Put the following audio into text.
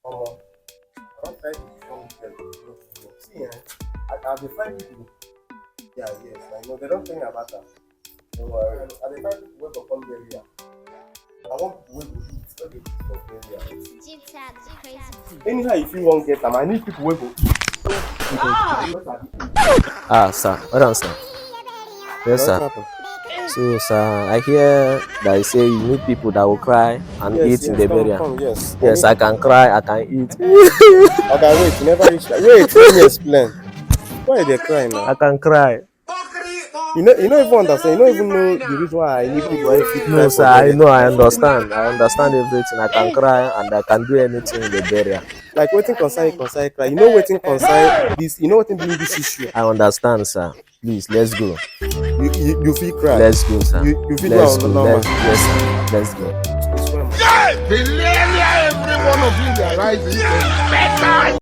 on. I don't try to become see, I define people. Yeah, yes, I know they don't think about that. Don't worry. I define people who go come area. I want people who go eat. What they eat for area. Anyhow, if you won't get them, I need people who go eat. Sir. Hold on, sir. Yes, sir. So, sir, I hear that you say you need people that will cry and eat in the burial. Come, yes. Yes, I can cry, I can eat. Okay, wait, you never reach that. Wait, let me explain. Why they crying now? I can cry. You don't even understand. You don't even know the reason why I need people who fit cry No, for sir, I burial. know, I understand. I understand everything. I can cry and I can do anything in the burial. Like waiting concern cry. You know waiting concern this. You know what bring this issue. I understand, sir. Please, let's go. You feel cry. Let's go, sir. You feel Let's go go. normal. Yes, sir. Let's go. Every one of you, they are rising.